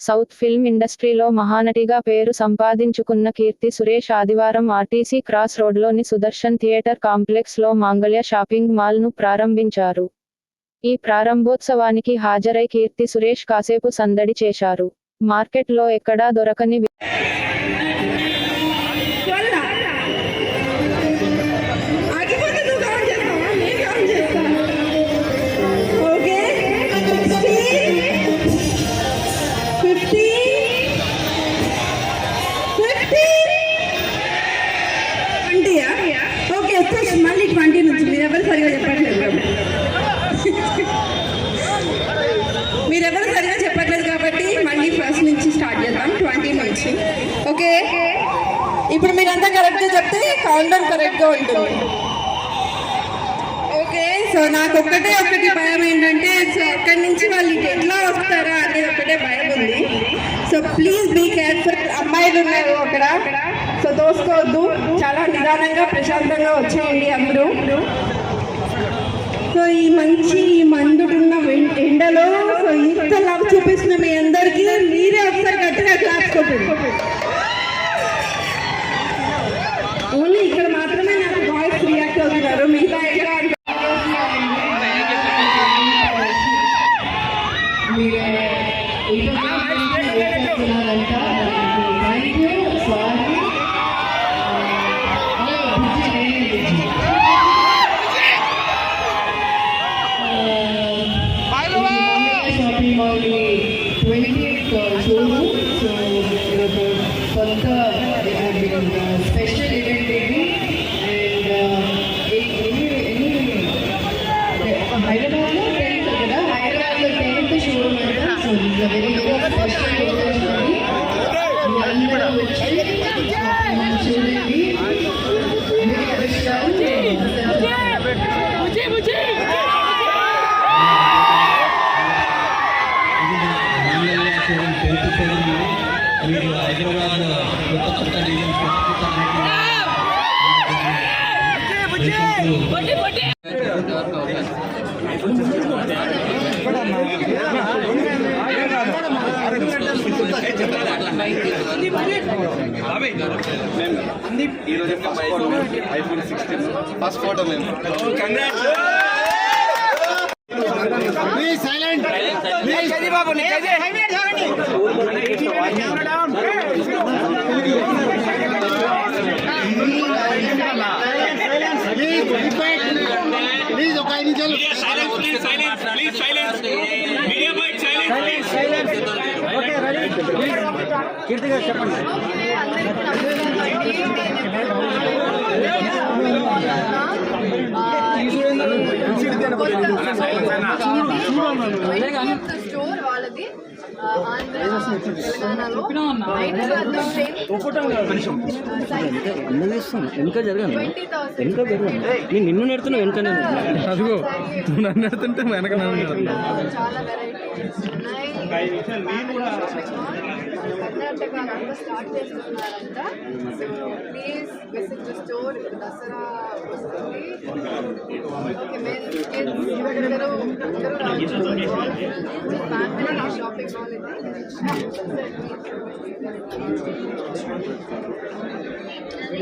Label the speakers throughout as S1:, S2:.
S1: South film ఇండస్ట్రీలో మహానటిగా పేరు సంపాదించుకున్న కీర్తి సురేష్ ఆదివారం ఆర్టీసీ క్రాస్ రోడ్లోని సుదర్శన్ థియేటర్ కాంప్లెక్స్లో మాంగళ్య షాపింగ్ మాల్ను ప్రారంభించారు. ఈ ప్రారంభోత్సవానికి హాజరై కీర్తి సురేష్ కాసేపు సందడి చేశారు. మార్కెట్లో ఎక్కడా దొరకని
S2: మళ్ళీ 20 నుంచి మీరెవరు సరిగా చెప్పట్లేదు కాబట్టి మళ్ళీ ఫస్ట్ నుంచి స్టార్ట్ చేద్దాం. 20 నుంచి. ఓకే, ఇప్పుడు మీరంతా కరెక్ట్గా చెప్తే కౌంట్ డౌన్ కరెక్ట్గా ఉంటుంది. ఓకే, సో నాకు ఒకటి భయం ఏంటంటే, సో అక్కడి నుంచి వాళ్ళు ఎట్లా వస్తారా అనేది ఒకటే భయం ఉంది. So please be careful. అమ్మాయిలు ఉన్నారు అక్కడ, సో దోసుకోవద్దు. చాలా నిదానంగా ప్రశాంతంగా వచ్చేయండి అందరూ. సో ఈ మంచి మందుడున్న ఎండలో సో ఇంత లవ్ చూపిస్తున్న మీ అందరికీ మీరే ఒకసారి గట్టిగా క్లాస్ కొట్టండి. ఓన్లీ ఇక్కడ మాత్రమే నాకు బాయ్స్ రియాక్ట్ అవుతున్నారు, మిగతా ఎక్కడ special event baby and Hyderabad lo 10th kada, Hyderabad lo 10th showroom anta. So this is a very special occasion. Meerandaru vachi చూడండి. మీరు హైదరాబాద్ కొత్త ఫస్ట్ ఫోటో మేము ప్లీజ్ ఒక 5 నిమిషాలు కీర్తి గారు చెప్పండి.
S3: స్టోర్ వాళ్ళది
S4: వెనక జరగండి, వెనక జరగండి. నేను నిన్ను నెడుతున్నా వెనకనే, అదిగో నువ్వు నన్ను నెడుతుంటే వెనక
S3: చాలా వెరైటీస్ కర్ణాటక స్టార్ట్ చేస్తున్నారంట. Please visit the store. Dasara వస్తుంది. ఫ్యామిలీ షాపింగ్ మాల్ ఇది.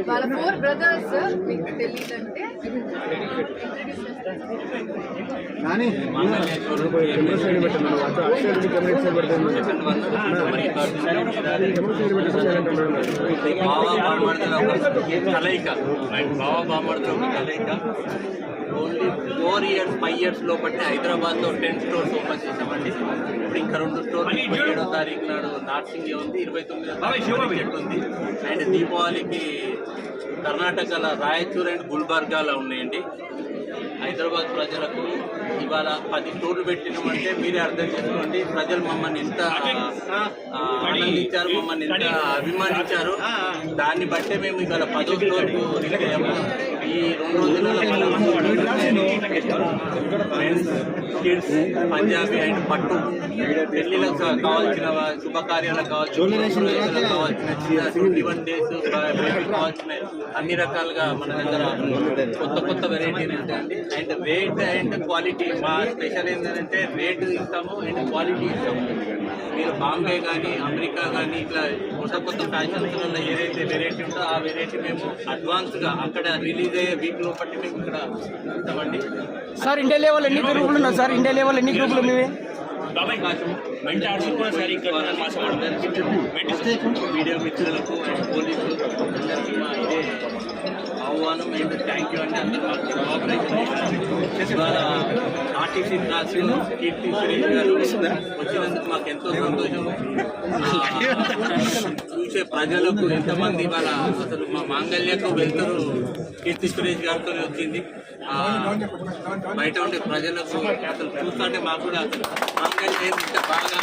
S3: వాళ్ళ 4 బ్రదర్స్ మీకు తెలియదంటే
S4: కానీ
S5: కలయిక బావ బామర్దుల ఒక కలయిక. ఓన్లీ 4 years 5 years లోపట్టే హైదరాబాద్లో 10 stores ఓపెన్ చేసామండి. ఇప్పుడు ఇంకా 2 stores 27వ తారీఖు నాడు నార్సింగ్ ఉంది, 29వ తారీఖు ఉంది. అండ్ దీపావళికి కర్ణాటకలో రాయచూర్ అండ్ గుల్బర్గాలో ఉన్నాయండి. హైదరాబాద్ ప్రజలకు ఇవాళ 10 స్టోర్లు పెట్టినామంటే మీరే అర్థం చేసుకోండి. ప్రజలు మమ్మల్ని ఎంత ఆనందించారు, మమ్మల్ని ఎంత అభిమానించారు. దాన్ని బట్టే మేము ఇవాళ 10వ స్టోర్కు రీచ్ అయ్యాము. ఈ 2 రోజులలో మెన్స్, కిడ్స్, పంజాబీ అండ్ పట్టు పెళ్లిలకు కావాల్సిన శుభకార్యాలకు కావాల్సిన చిన్న 21 days కావాల్సిన అన్ని రకాలుగా మన దగ్గర కొత్త వెరైటీలు ఉంటాయండి. అండ్ రేట్ అండ్ క్వాలిటీ మా స్పెషల్ ఏంటంటే రేట్ ఇస్తాము అండ్ క్వాలిటీ ఇస్తాము. మీరు బాంబే కానీ అమెరికా కానీ ఇట్లా కొత్త ఫ్యాషన్స్లలో ఏదైతే వెరైటీ ఉందో ఆ వెరైటీ మేము అడ్వాన్స్గా అక్కడ రిలీజ్ అయ్యే వీక్ లోపట్టి మేము ఇక్కడ ఇస్తామండి.
S4: సార్ ఇండియా లెవెల్ ఎన్ని గ్రూపులు ఉన్నాయి సార్? ఇండియా లెవెల్ ఎన్ని గ్రూపులు ఉన్నాయి?
S5: మీడియా మిత్రులకు అండ్ పోలీసులు అందరికీ మా ఇదే ఆహ్వానం అండ్ థ్యాంక్ యూ అండి. అందరూ మాకు కోఆపరేషన్ చేశారు. ఇవాళ ఆర్టీసీ క్లాసులో కీర్తి సురేష్ గారు వచ్చినందుకు మాకు ఎంతో సంతోషం. చూసే ప్రజలకు ఎంతమంది ఇవాళ అసలు మా మాంగళ్యకు వెళ్తారు కీర్తి సురేష్ గారితో వచ్చింది. బయట ఉండే ప్రజలకు అసలు చూస్తుంటే మాకు కూడా మాంగళ్య ఇంత బాగా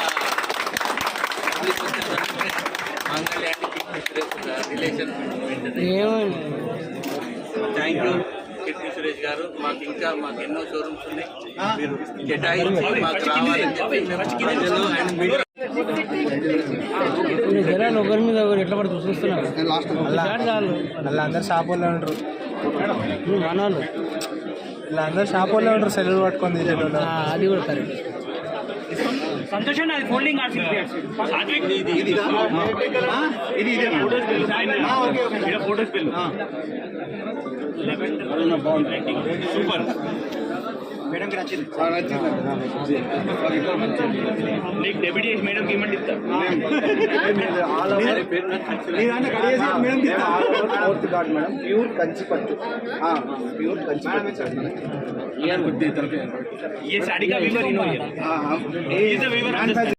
S5: మాంగళ్యాన్ని Keerthy Suresh relation thank you Keerthy Suresh గారు. మాకు ఎన్నో షోరూమ్స్ ఉన్నాయి. మీరు కేటాయించి మాకు రావాలని చెప్పి ప్రజలు అండ్ మీడియా
S4: జనాలు ఒకరి మీద ఒకరు ఎట్లా పడి చూస్తున్నారు.
S6: అలా అందరు షాప్ వాళ్ళే ఉంటారు,
S4: అనాలు
S6: ఇలా అందరు షాప్ వాళ్ళే ఉంటారు, సెలవులు పట్టుకొని తీసేటోళ్ళు.
S4: అది కూడా కరెక్ట్. సంతోషం అది ఫోల్డింగ్ సూపర్
S6: మేడంకి నచ్చింది.
S4: నీకు డెబ్యూటీ చేసి మేడంకి ఇవ్వమంటే ఇస్తా.
S6: ప్యూర్ కంచి పట్టు, ప్యూర్ కంచి పట్టు.
S4: ये साड़ी का वीवर